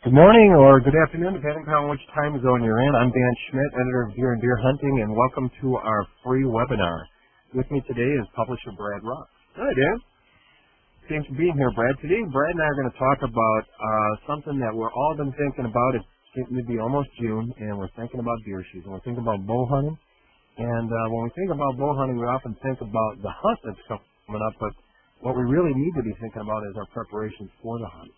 Good morning or good afternoon, depending on which time zone you're in. I'm Dan Schmidt, editor of Deer and Deer Hunting, and welcome to our free webinar. With me today is publisher Brad Rucks. Hi, Dan. Thanks for being here, Brad. Today, Brad and I are going to talk about something that we're all been thinking about. It's getting to be almost June, and we're thinking about deer season. We're thinking about bow hunting, and when we think about bow hunting, we often think about the hunt that's coming up, but what we really need to be thinking about is our preparations for the hunt.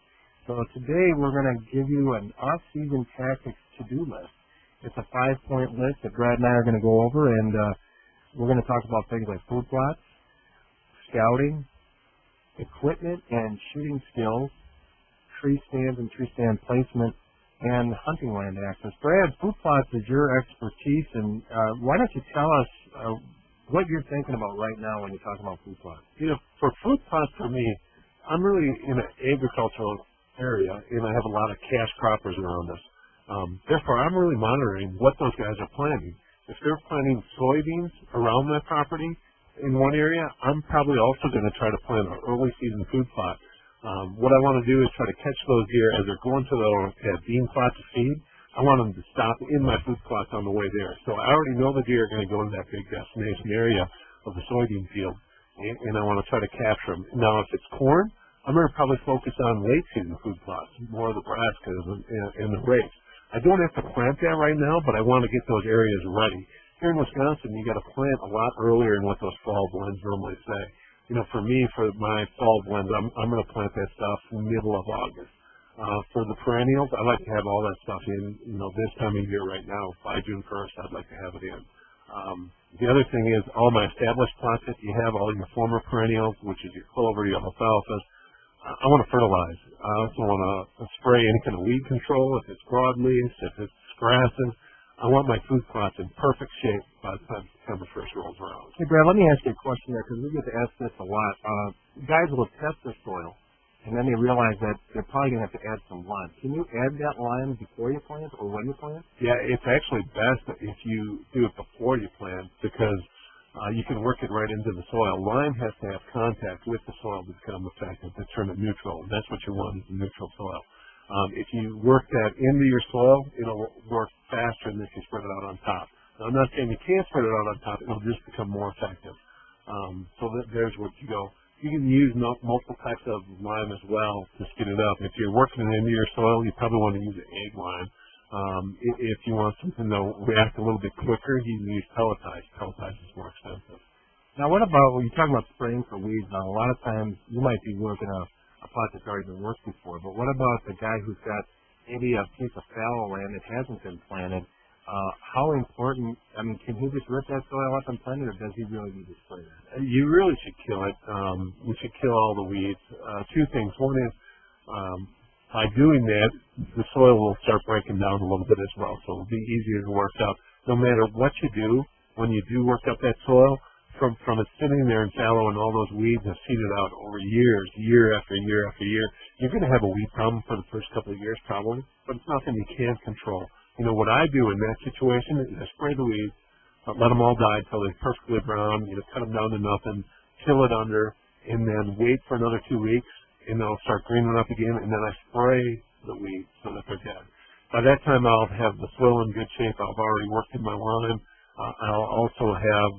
So today we're going to give you an off-season tactics to-do list. It's a 5-point list that Brad and I are going to go over, and we're going to talk about things like food plots, scouting, equipment and shooting skills, tree stands and tree stand placement, and hunting land access. Brad, food plots is your expertise, and why don't you tell us what you're thinking about right now when you're talking about food plots? You know, for food plots, for me, I'm really in an agricultural area, and I have a lot of cash croppers around us. Therefore, I'm really monitoring what those guys are planting. If they're planting soybeans around that property in one area, I'm probably also going to try to plant an early season food plot. What I want to do is try to catch those deer as they're going to the bean plot to feed. I want them to stop in my food plots on the way there. So I already know the deer are going to go to that big destination area of the soybean field, and I want to try to capture them. Now, if it's corn, I'm going to probably focus on late season food plots, more of the brassicas and the rapes. I don't have to plant that right now, but I want to get those areas ready. Here in Wisconsin, you got to plant a lot earlier than what those fall blends normally say. You know, for me, for my fall blends, I'm going to plant that stuff in the middle of August. For the perennials, I like to have all that stuff in, this time of year right now. By June 1st, I'd like to have it in. The other thing is all my established plots that you have, all your former perennials, which is your clover, your alfalfa, I want to fertilize. I also want to spray any kind of weed control, if it's broadleaves, if it's grasses. I want my food plots in perfect shape by the time September 1st rolls around. Hey, Brad, let me ask you a question there, because we get to ask this a lot. Guys will test their soil, and then they realize that they're probably going to have to add some lime. Can you add that lime before you plant or when you plant? Yeah, it's actually best if you do it before you plant, because you can work it right into the soil. Lime has to have contact with the soil to become effective, to turn it neutral. That's what you want, is a neutral soil. If you work that into your soil, it'll work faster than if you spread it out on top. Now, I'm not saying you can't spread it out on top. It'll just become more effective. So there's where you go. You can use multiple types of lime as well to speed it up. If you're working it into your soil, you probably want to use egg lime. If you want something to react a little bit quicker, you can use pelletize. Pelletize is more expensive. Now, what about when you're talking about spraying for weeds? Now, a lot of times you might be working a plot that's already been worked before, but what about the guy who's got maybe a piece of fallow land that hasn't been planted? How important, can he just rip that soil up and plant it, or does he really need to spray that? You really should kill it. You should kill all the weeds. Two things. One is, by doing that, the soil will start breaking down a little bit as well, so it'll be easier to work up. No matter what you do, when you do work up that soil, from it sitting there and fallow and all those weeds have seeded out over years, year after year after year, you're going to have a weed problem for the first couple of years probably, but it's nothing you can't control. What I do in that situation is I spray the weeds, let them all die until they're perfectly brown, cut them down to nothing, kill it under, and then wait for another 2 weeks, and they'll start greening up again, and then I spray the weeds so that they're dead. By that time, I'll have the soil in good shape. I've already worked in my lime. I'll also have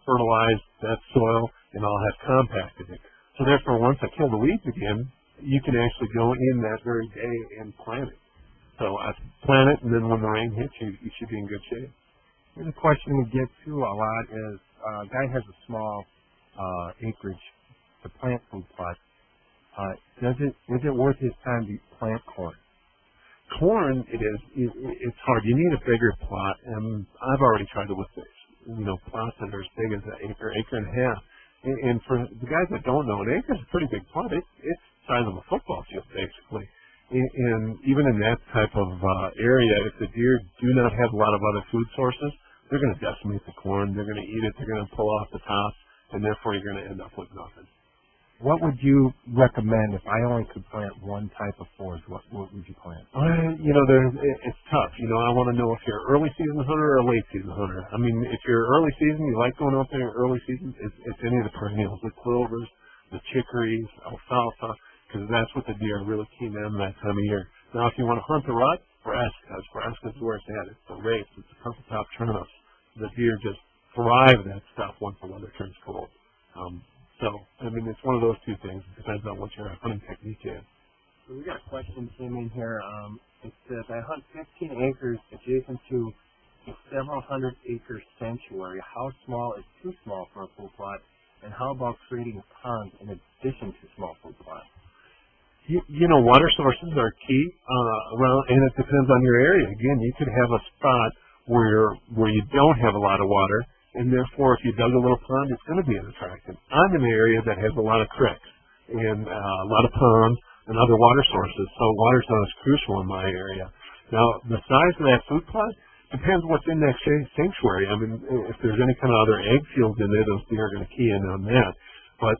fertilized that soil, and I'll have compacted it. So therefore, once I kill the weeds again, you can actually go in that very day and plant it. So I plant it, and then when the rain hits, you should be in good shape. Here's a question we get to a lot is, a guy has a small acreage to plant food plots. Is it worth his time to plant corn? Corn, it's hard. You need a bigger plot, and I've already tried it with this. Plots that are as big as an acre and a half. And for the guys that don't know, an acre is a pretty big plot. It's the size of a football field, basically. And even in that type of area, if the deer do not have a lot of other food sources, they're going to decimate the corn. They're going to eat it. They're going to pull off the tops, and therefore you're going to end up with nothing. What would you recommend if I only could plant one type of forage? What would you plant? It's tough. I want to know if you're an early season hunter or a late season hunter. If you're early season, you like going out there early season, it's any of the perennials, the clovers, the chicories, alfalfa, because that's what the deer are really keen on that time of year. Now, if you want to hunt the rut, Brassica's where it's at. It's the race. It's the purple top turnips. The deer just thrive that stuff once the weather turns cold. I mean, it's one of those two things. It depends on what your hunting technique is. So we got a question came in here. It says, I hunt 15 acres adjacent to a several hundred acre sanctuary. How small is too small for a full plot? And how about creating ponds in addition to small full plots? You know, water sources are key. And it depends on your area. Again, you could have a spot where you don't have a lot of water, and therefore, if you dug a little pond, it's going to be an attraction. I'm in an area that has a lot of creeks and a lot of ponds and other water sources, so water's not as crucial in my area. Now, the size of that food plot depends what's in that sanctuary. I mean, if there's any kind of other egg fields in there, those deer are going to key in on that. But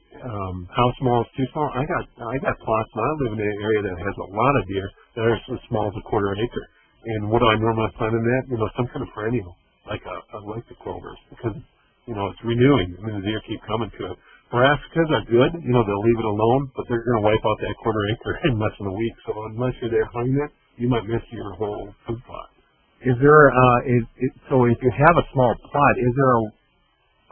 how small is too small? I got plots, and I live in an area that has a lot of deer that are as small as a quarter acre. And what do I normally plant in that? You know, some kind of perennial, like the clovers, because you know it's renewing. I mean, the deer keep coming to it. Brassicas are good. You know, they'll leave it alone, but they're going to wipe out that quarter acre in less than a week. So unless you're there hunting it, you might miss your whole food plot. Is there so if you have a small plot, is there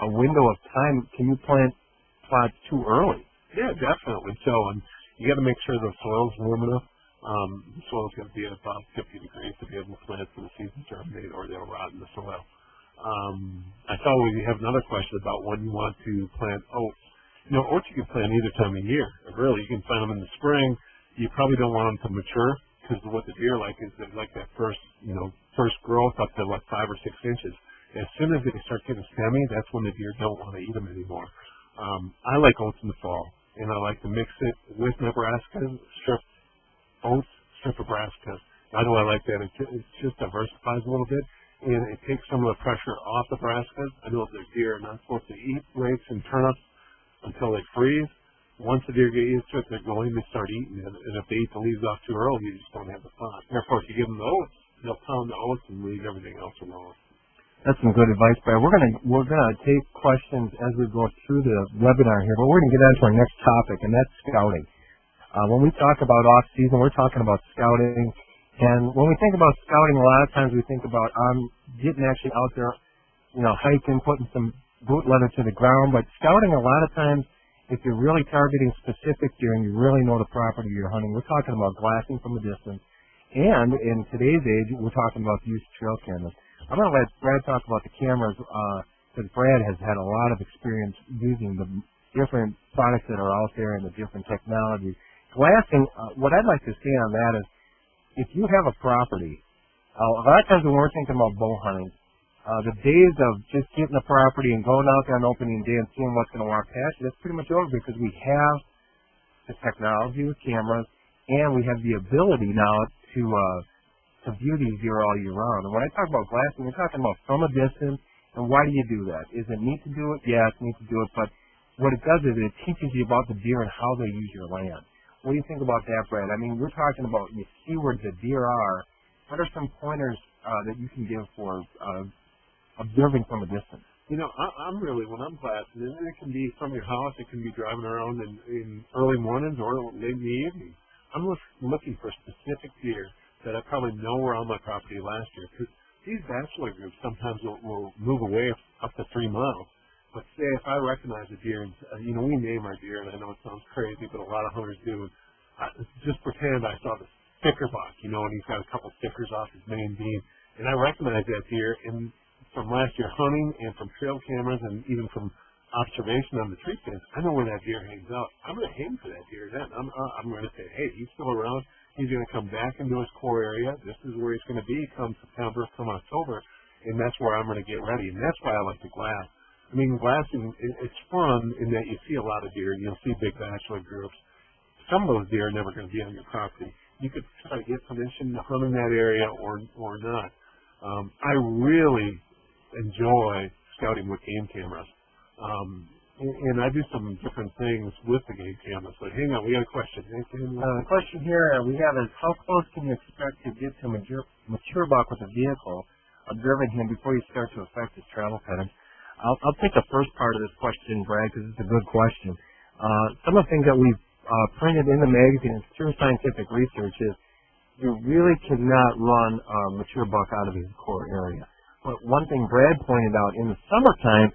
a window of time? Can you plant plots too early? Yeah, definitely. So, and you got to make sure the soil's warm enough. The soil's got to be at about 50 degrees to be able to plant for the season germinate, or they'll rot in the soil. I saw we have another question about when you want to plant oats. You know, oats you can plant either time of year. Really, you can plant them in the spring. You probably don't want them to mature, because what the deer like is they like that first growth up to like 5 or 6 inches. As soon as they start getting stemmy, that's when the deer don't want to eat them anymore. I like oats in the fall, and I like to mix it with my brassicas, strip oats, strip of brassicas. Why do I like that? It just diversifies a little bit, and it takes some of the pressure off the brassicas. I know the deer are not supposed to eat rakes and turnips until they freeze. Once the deer get used to it, they're going to start eating it, and if they eat the leaves off too early, you just don't have the fun. Therefore, if you give them the oats, they'll pound the oats and leave everything else alone. That's some good advice, Brad. We're gonna take questions as we go through the webinar here, but we're gonna get on to our next topic, and that's scouting. When we talk about off-season, we're talking about scouting, and when we think about scouting, a lot of times we think about getting actually out there, you know, hiking, putting some boot leather to the ground. But scouting, a lot of times, if you're really targeting specific deer and you really know the property you're hunting, we're talking about glassing from a distance. And in today's age, we're talking about the use of trail cameras. I'm going to let Brad talk about the cameras, because Brad has had a lot of experience using the different products that are out there and the different technologies. Glassing, what I'd like to say on that is, if you have a property, a lot of times when we're thinking about bow hunting, the days of just getting a property and going out there on opening day and seeing what's going to walk past you, that's pretty much over, because we have the technology with cameras, and we have the ability now to view these deer all year round. And when I talk about glassing, we're talking about from a distance. And why do you do that? Is it neat to do it? Yeah, it's neat to do it. But what it does is it teaches you about the deer and how they use your land. What do you think about that, Brad? I mean, we're talking about, you see where the deer are. What are some pointers that you can give for observing from a distance? You know, I'm really, when I'm glassing, and it can be from your house, it can be driving around in early mornings or late in the evening. I'm looking for specific deer that I probably know were on my property last year. Because these bachelor groups sometimes will move away up to 3 miles. But say if I recognize a deer, and you know, we name our deer, and I know it sounds crazy, but a lot of hunters do. Just pretend I saw the sticker buck, you know, and he's got a couple stickers off his main beam, and I recognize that deer. And from last year hunting, and from trail cameras, and even from observation on the tree stands, I know where that deer hangs out. I'm going to hang for that deer then. I'm going to say, hey, he's still around. He's going to come back into his core area. This is where he's going to be come September, come October, and that's where I'm going to get ready. And that's why I like to glass. I mean, glassing, it's fun in that you see a lot of deer. You'll see big bachelor groups. Some of those deer are never going to be on your property. You could try to get permission to hunt in that area or not. I really enjoy scouting with game cameras. And I do some different things with the game cameras. But hang on, we got a question. The question here we have is, how close can you expect to get to a mature buck with a vehicle, observing him before you start to affect his travel patterns? I'll take the first part of this question, Brad, because it's a good question. Some of the things that we've printed in the magazine, it's through scientific research, is you really cannot run a mature buck out of his core area. But one thing Brad pointed out, in the summertime,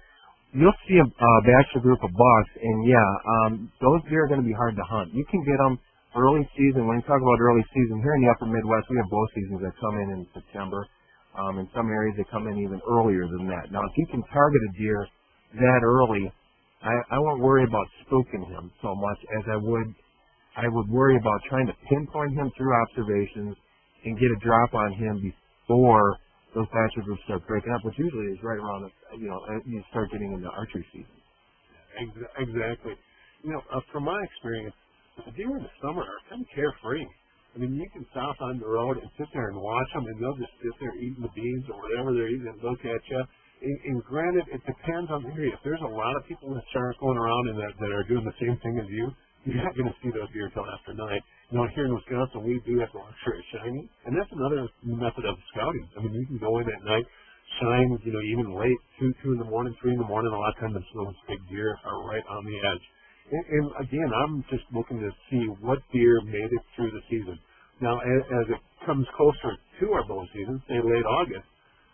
you'll see a bachelor group of bucks, and those deer are going to be hard to hunt. You can get them early season. When you talk about early season, here in the upper Midwest, we have bow seasons that come in September. In some areas, they come in even earlier than that. Now, if you can target a deer that early, I won't worry about spooking him so much as I would worry about trying to pinpoint him through observations and get a drop on him before those bachelor groups start breaking up, which usually is right around, you start getting into archery season. Exactly. From my experience, the deer in the summer are kind of carefree. I mean, you can stop on the road and sit there and watch them, and they'll just sit there eating the beans or whatever they're eating and look at you. And granted, it depends on the area. If there's a lot of people that start going around and that are doing the same thing as you, you're not going to see those deer until after night. Here in Wisconsin, we do have the luxury of shining, and that's another method of scouting. I mean, you can go in at night, shine, even late, 2 in the morning, 3 in the morning. A lot of times those big deer are right on the edge. And again, I'm just looking to see what deer made it through the season. Now, as it comes closer to our bow season, say late August,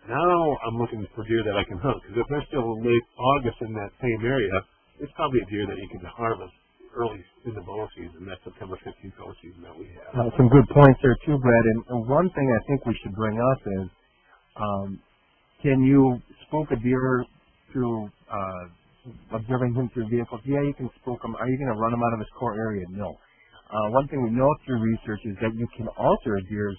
now I'm looking for deer that I can hunt. Because if they're still late August in that same area, it's probably a deer that you can harvest early in the bow season, that September 15th bow season that we have. Some good points there too, Brad. And one thing I think we should bring up is, can you spook a deer through observing him through vehicles? Yeah, you can spook him. Are you going to run him out of his core area? No. One thing we know through research is that you can alter a deer's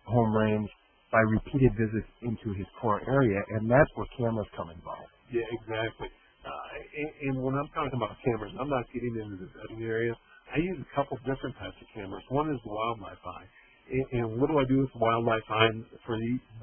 home range by repeated visits into his core area, and that's where cameras come involved. Yeah, exactly. And when I'm talking about cameras, I'm not getting into the bedding area. I use a couple different types of cameras. One is the wildlife eye. And what do I do with the wildlife eye? For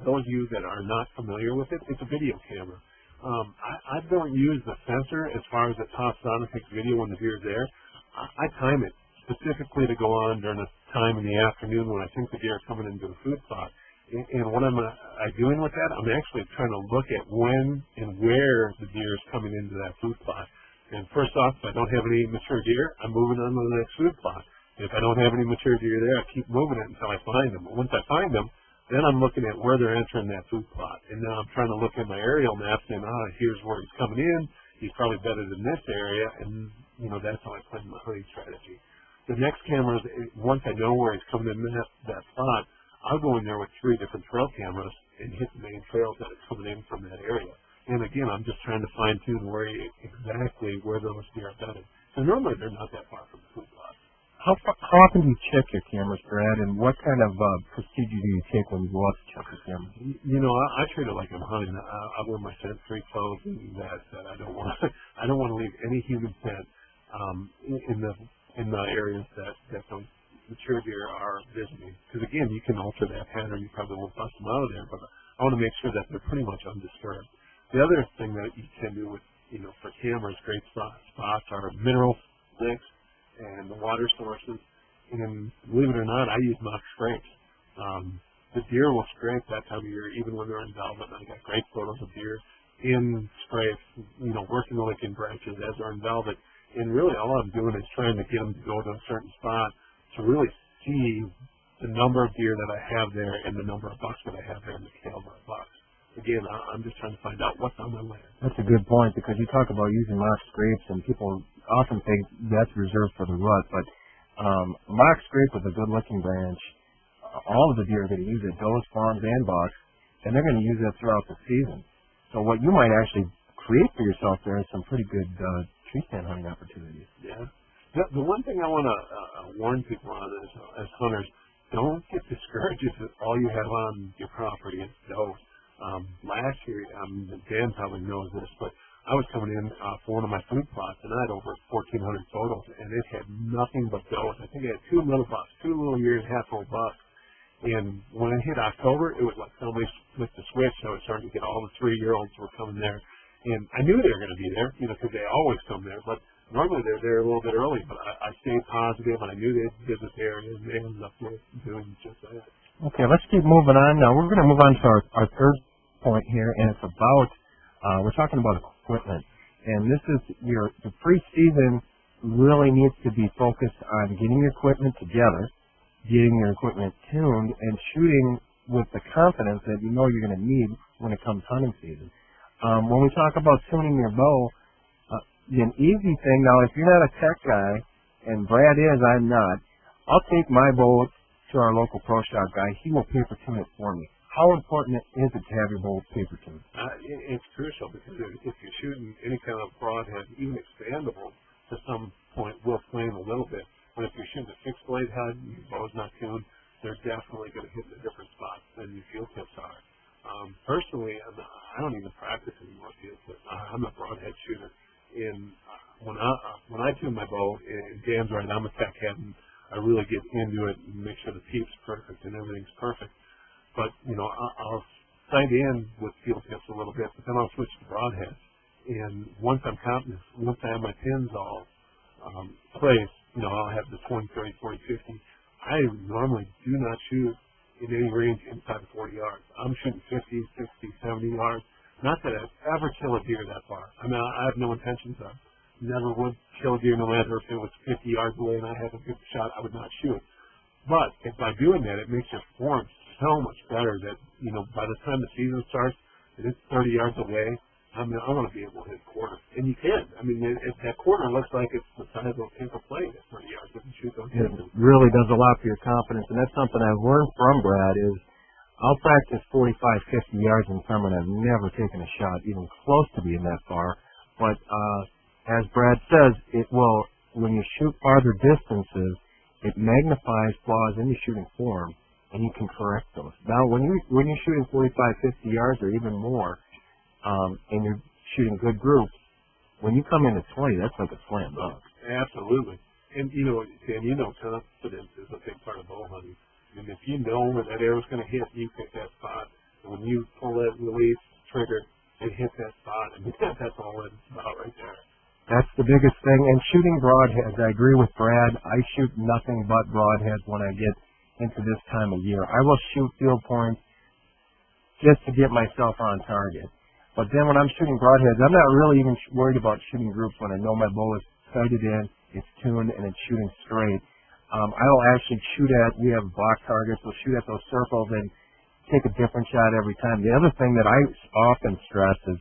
those of you that are not familiar with it, it's a video camera. I don't use the sensor as far as it pops on and takes video when the deer is there. I time it specifically to go on during a time in the afternoon when I think the deer are coming into the food plot. And what am I doing with that? I'm actually trying to look at when and where the deer is coming into that food plot. And first off, if I don't have any mature deer, I'm moving on to the next food plot. If I don't have any mature deer there, I keep moving it until I find them. But once I find them, then I'm looking at where they're entering that food plot. And now I'm trying to look at my aerial map saying, here's where he's coming in. He's probably better than this area. And, that's how I plan my hunting strategy. The next camera is, once I know where he's coming in that spot, I'll go in there with 3 different trail cameras and hit the main trails that are coming in from that area. And again, I'm just trying to fine-tune exactly where those deer are bedded. So normally they're not that far from the food plot. How often do you check your cameras, Brad, and what kind of procedure do you take when you go out to check your cameras? I treat it like I'm hunting. I wear my scent free clothes, and that I don't want to leave any human scent in the areas that those mature deer are visiting. Because again, you can alter that pattern. You probably won't bust them out of there, but I want to make sure that they're pretty much undisturbed. The other thing that you can do with, for cameras, great spots are mineral licks and the water sources. And believe it or not, I use mock scrapes. The deer will scrape that time of year, even when they're in velvet. I got great photos of deer in scrapes, working the licking branches as they're in velvet. And really, all I'm doing is trying to get them to go to a certain spot to really see the number of deer that I have there and the number of bucks that I have there and the caliber of bucks. Again, I'm just trying to find out what's on my land. That's a good point, because you talk about using mock scrapes, and people often think that's reserved for the rut, but mock scrape with a good licking branch, all of the deer are going to use it, does, fawns, and bucks, and they're going to use that throughout the season. So what you might actually create for yourself there is some pretty good tree stand hunting opportunities. Yeah. The one thing I want to warn people on as hunters, don't get discouraged if all you have on your property is does. Last year, Dan probably knows this, but I was coming in for one of my food plots, and I had over 1,400 photos, and it had nothing but does. I think I had 2 little bucks, 2 little year-and-a-half-old bucks. And when I hit October, it was like somebody flipped the switch. I was starting to get all the 3-year-olds were coming there. And I knew they were going to be there, because they always come there. But normally they're there a little bit early. But I stayed positive, and I knew they'd visit the area, and they ended up doing just that. Okay, let's keep moving on. Now, we're going to move on to our third point here, and it's about, we're talking about equipment. And this is the pre-season really needs to be focused on getting your equipment together, getting your equipment tuned and shooting with the confidence that you know you're going to need when it comes hunting season. When we talk about tuning your bow, an easy thing, now if you're not a tech guy, and Brad is, I'm not, I'll take my bow to our local pro shop guy. He will paper tune it for me. How important is it to have your bow paper tuned? It's crucial, because if you're shooting any kind of broadhead, even expandable, to some point will flame a little bit. But if you're shooting a fixed blade head and your bow's not tuned, they're definitely going to hit in a different spot than your field tips are. Personally, I don't even practice anymore field tips. I'm a broadhead shooter. When I tune my bow, and Dan's right, I'm a tech head, and I really get into it and make sure the peep's perfect and everything's perfect. But, I'll sight in with field tips a little bit, but then I'll switch to broadheads. And once I'm confident, once I have my pins all placed, I'll have the 20, 30, 40, 50. I normally do not shoot in any range inside of 40 yards. I'm shooting 50, 60, 70 yards. Not that I've ever killed a deer that far. I mean, I have no intentions of. Never would kill a deer no matter if it was 50 yards away and I had a good shot, I would not shoot. But if by doing that, it makes your form so much better that, by the time the season starts, and it's 30 yards away, I want to be able to hit quarter. And you can. I mean, if that quarter looks like it's the size of a paper plate at 30 yards, if you shoot those hits. It really does a lot for your confidence, and that's something I've learned from Brad is I'll practice 45, 50 yards in summer, and I've never taken a shot even close to being that far. But as Brad says, it will, when you shoot farther distances, it magnifies flaws in your shooting form, and you can correct those. Now, when you're shooting 45, 50 yards or even more, and you're shooting good groups, when you come in at 20, that's like a slam dunk. Absolutely. And, Dan, confidence is a big part of bow hunting. And if you know where that arrow's going to hit, you pick that spot. And when you pull that release trigger and hit that spot, I mean, that's all it's about right there. That's the biggest thing. And shooting broadheads, I agree with Brad. I shoot nothing but broadheads when I get into this time of year. I will shoot field points just to get myself on target. But then when I'm shooting broadheads, I'm not really even worried about shooting groups when I know my bow is sighted in, it's tuned, and it's shooting straight. I will actually shoot at, we have block targets, we'll shoot at those circles and take a different shot every time. The other thing that I often stress is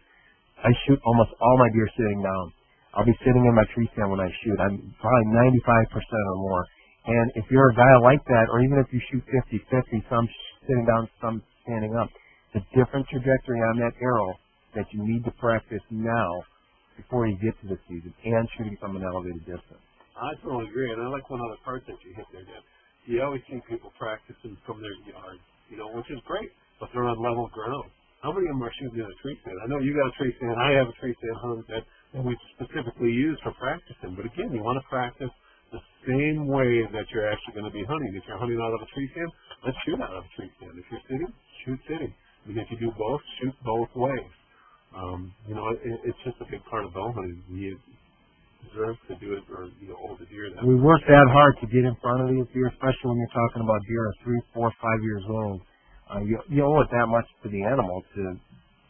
I shoot almost all my deer sitting down. I'll be sitting in my tree stand when I shoot. I'm probably 95% or more. And if you're a guy like that, or even if you shoot 50-50, some sitting down, some standing up, the different trajectory on that arrow that you need to practice now before you get to the season, and shooting from an elevated distance. I totally agree, and I like one other part that you hit there, Dan. You always see people practicing from their yard, which is great, but they're on level ground. How many of them are shooting in a tree stand? I know you got a tree stand. I have a tree stand hunt that we specifically use for practicing. But again, you want to practice the same way that you're actually going to be hunting. If you're hunting out of a tree stand, let's shoot out of a tree stand. If you're sitting, shoot sitting. And if you do both, shoot both ways. It's just a big part of bow hunting. You deserve to do it, or hold the deer. We work that hard to get in front of these deer, especially when you're talking about deer are 3, 4, 5 years old. You owe it that much to the animal to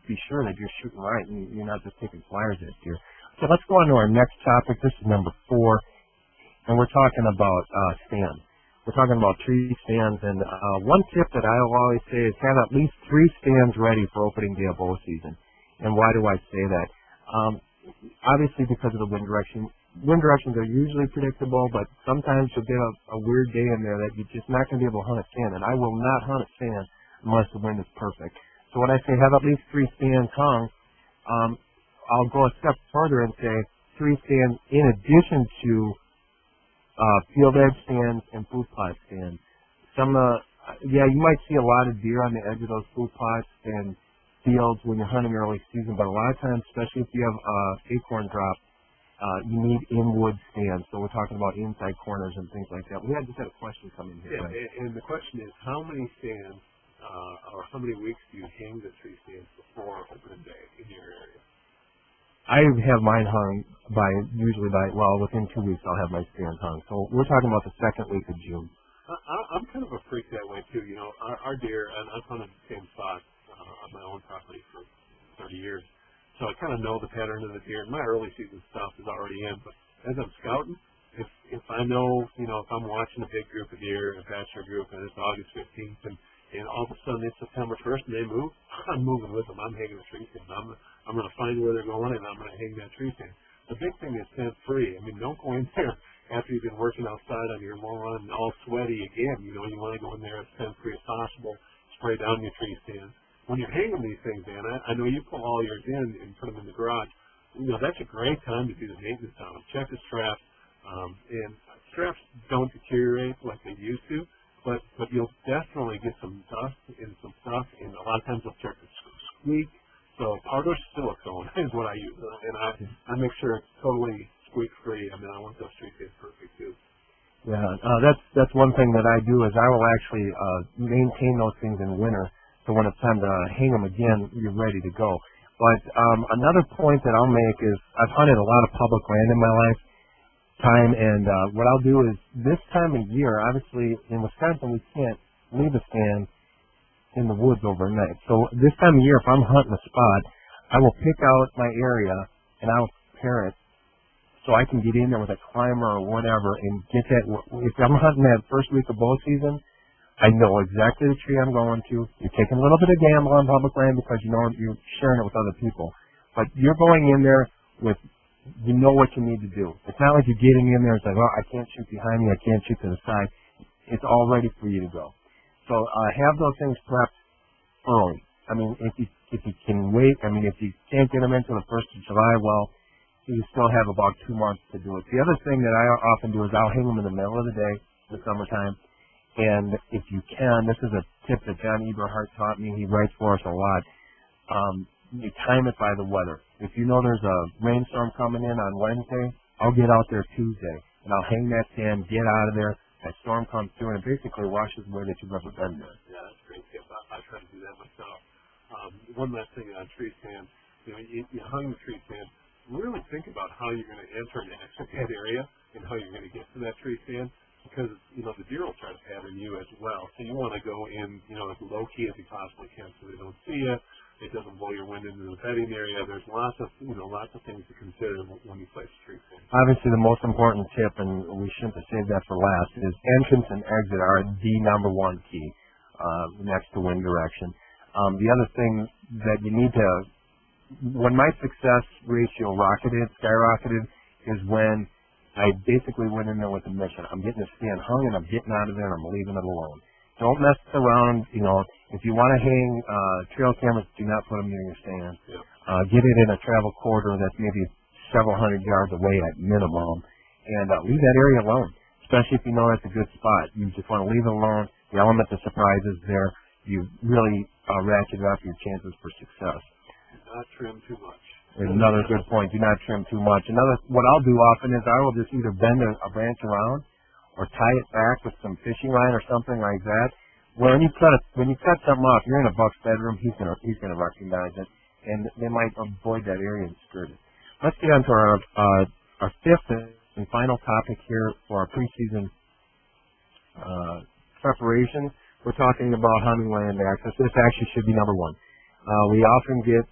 be sure that you're shooting right and you're not just taking flyers at deer. So let's go on to our next topic. This is number 4, and we're talking about stands. We're talking about tree stands, and one tip that I will always say is have at least 3 stands ready for opening day of bow season. And why do I say that? Obviously because of the wind direction. Wind directions are usually predictable, but sometimes you'll get a weird day in there that you're just not going to be able to hunt a stand, and I will not hunt a stand unless the wind is perfect. So when I say have at least 3 stands hung, I'll go a step further and say 3 stands in addition to field edge stands and food plot stands. You might see a lot of deer on the edge of those food plots and fields when you're hunting early season, but a lot of times, especially if you have acorn drop, you need in-wood stands. So we're talking about inside corners and things like that. We just had a question come in here. Yeah, and the question is, how many stands or how many weeks do you hang the tree stands before opening day in your area? I have mine hung within 2 weeks I'll have my stands hung. So we're talking about the second week of June. I'm kind of a freak that way too. Our deer, and I've hunted the same spot on my own property for 30 years. So I kind of know the pattern of the deer. My early season stuff is already in, but as I'm scouting, if I know, if I'm watching a big group of deer, a bachelor group, and it's August 15th, and all of a sudden it's September 1st and they move, I'm moving with them. I'm hanging a tree stand. I'm going to find where they're going, and I'm going to hang that tree stand. The big thing is scent free. I mean, don't go in there after you've been working outside on your lawn all sweaty again. You want to go in there as scent free as possible. Spray down your tree stand. When you're hanging these things, Dan, I know you pull all yours in and put them in the garage. That's a great time to do the maintenance on them. Check the straps. And straps don't deteriorate like they used to, but you'll definitely get some dust and some stuff, and a lot of times they'll start to squeak. So powder silicone is what I use, and I make sure it's totally squeak-free. I mean, I want those tree stands perfect too. Yeah, that's one thing that I do is I will actually maintain those things in winter, so when it's time to hang them again, you're ready to go. But another point that I'll make is I've hunted a lot of public land in my life. And what I'll do is this time of year, obviously in Wisconsin we can't leave a stand in the woods overnight. So this time of year, if I'm hunting a spot, I will pick out my area and I'll prepare it so I can get in there with a climber or whatever and get that. If I'm hunting that first week of bow season, I know exactly the tree I'm going to. You're taking a little bit of gamble on public land because you're sharing it with other people, but you're going in there with. You know what you need to do. It's not like you're getting in there and saying, oh, I can't shoot behind me, I can't shoot to the side. It's all ready for you to go. So have those things prepped early. I mean, if you can wait, if you can't get them into the 1st of July, well, you still have about 2 months to do it. The other thing that I often do is I'll hang them in the middle of the day in the summertime. And if you can, this is a tip that John Eberhart taught me. He writes for us a lot. You time it by the weather. If you know there's a rainstorm coming in on Wednesday, I'll get out there Tuesday, and I'll hang that stand, get out of there. That storm comes through, and it basically washes away that you've ever been there. Yeah, that's a great tip. I try to do that myself. One last thing on tree stand. You hung the tree stand. Really think about how you're going to enter and exit that area and how you're going to get to that tree stand, because, the deer will try to pattern you as well. So you want to go in, as low-key as you possibly can so they don't see you. It doesn't blow your wind into the bedding area. There's lots of things to consider when you place a tree stand. Obviously, the most important tip, and we shouldn't have saved that for last, is entrance and exit are the number one key next to wind direction. The other thing that you need to, when my success ratio skyrocketed, is when I basically went in there with a mission. I'm getting the stand hung, and I'm getting out of there, and I'm leaving it alone. Don't mess around. If you want to hang trail cameras, do not put them near your stand. Yeah. Get it in a travel corridor that's maybe several hundred yards away at minimum, and leave that area alone, especially if you know that's a good spot. You just want to leave it alone. The element of surprise is there. You really ratchet up your chances for success. Do not trim too much. Another good point. Do not trim too much. What I'll do often is I will just either bend a branch around or tie it back with some fishing line or something like that. When you cut something off, you're in a buck's bedroom, he's gonna recognize it, and they might avoid that area and skirt it. Let's get on to our fifth and final topic here for our preseason preparation. We're talking about hunting land access. This actually should be number one. We often get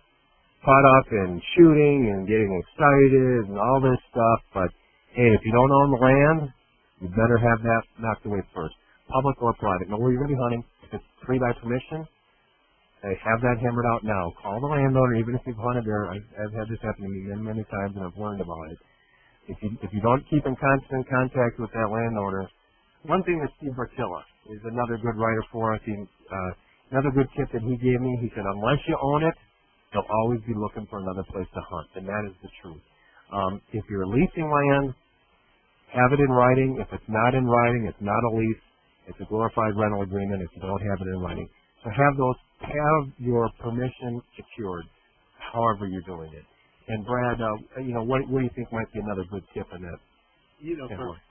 caught up in shooting and getting excited and all this stuff, but hey, if you don't own the land, you better have that knocked away first. Public or private. Know where you're going to be hunting. If it's free by permission, have that hammered out now. Call the landowner, even if you've hunted there. I've had this happen to me many, many times, and I've learned about it. If you don't keep in constant contact with that landowner, one thing that Steve Bartilla is another good writer for us. Another good tip that he gave me, he said, unless you own it, you'll always be looking for another place to hunt, and that is the truth. If you're leasing land, have it in writing. If it's not in writing, it's not a lease. It's a glorified rental agreement if you don't have it in writing. So have your permission secured, however you're doing it. And Brad, what do you think might be another good tip in that?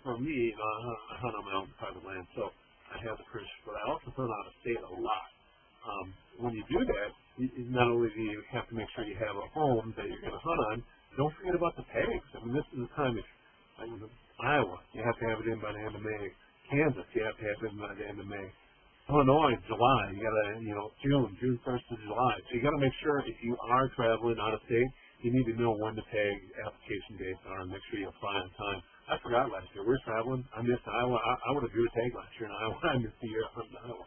For me, I hunt on my own private land, so I have the permission, but I also hunt out of state a lot. When you do that, not only do you have to make sure you have a home that you're going to hunt on, don't forget about the tags. This is the time. Iowa, you have to have it in by the end of May. Kansas, you have to have it in by the end of May. Illinois, July, you got to, June 1st of July. So you got to make sure if you are traveling out of state, you need to know when the tag application dates are and make sure you apply on time. I forgot last year. We're traveling. I missed Iowa. I would have drew a tag last year in Iowa. I missed the year hunting Iowa.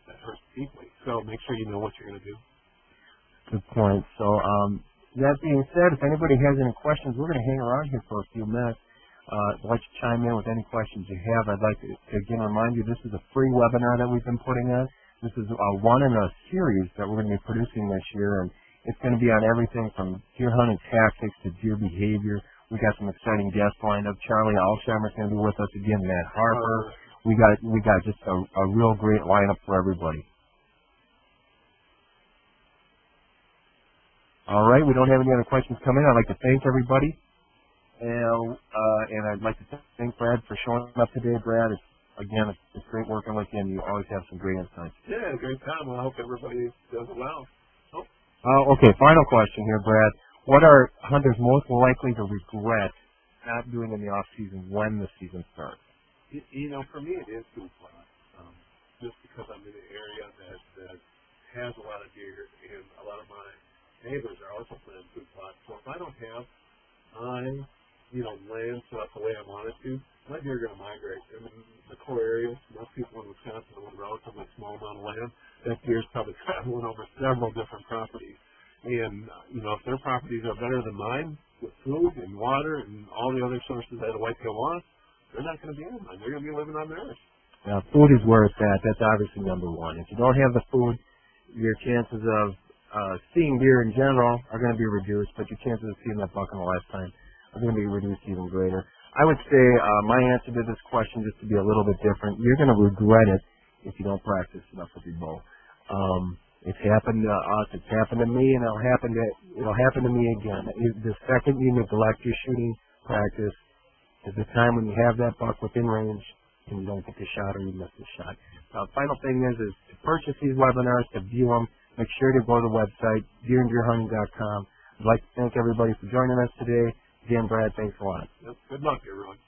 That hurts deeply. So make sure you know what you're going to do. Good point. So that being said, if anybody has any questions, we're going to hang around here for a few minutes. I'd like to chime in with any questions you have. I'd like to again remind you this is a free webinar that we've been putting on. This is one in a series that we're going to be producing this year, and it's going to be on everything from deer hunting tactics to deer behavior. We got some exciting guests lined up. Charlie Alsheimer's going to be with us again. Matt Harper. We got just a real great lineup for everybody. All right, we don't have any other questions coming in. I'd like to thank everybody, and I'd like to thank Brad for showing up today. Brad, it's great working with you, and you always have some great insights. Yeah, great time. Well, I hope everybody does well. Okay, final question here, Brad. What are hunters most likely to regret not doing in the off season when the season starts? You know, for me, it is food plot. Just because I'm in an area that has a lot of deer, and a lot of my neighbors are also planting food plots. So if I don't have land set up the way I want it to, my deer are going to migrate. I mean, the core areas, most people in Wisconsin own a relatively small amount of land. That deer is probably traveling over several different properties. And, if their properties are better than mine with food and water and all the other sources that a whitetail wants, they're not going to be on mine. They're going to be living on theirs. Now, food is where it's at. That's obviously number one. If you don't have the food, your chances of seeing deer in general are going to be reduced, but your chances of seeing that buck in a lifetime are going to be reduced even greater. I would say my answer to this question, just to be a little bit different, you're going to regret it if you don't practice enough with your bow. It's happened to us, it's happened to me, and it'll happen to me again. The second you neglect your shooting practice is the time when you have that buck within range and you don't get the shot or you miss the shot. Final thing is to purchase these webinars, to view them, make sure to go to the website, deeranddeerhunting.com. I'd like to thank everybody for joining us today. Again, Brad, thanks a lot. Yep. Good luck, everyone.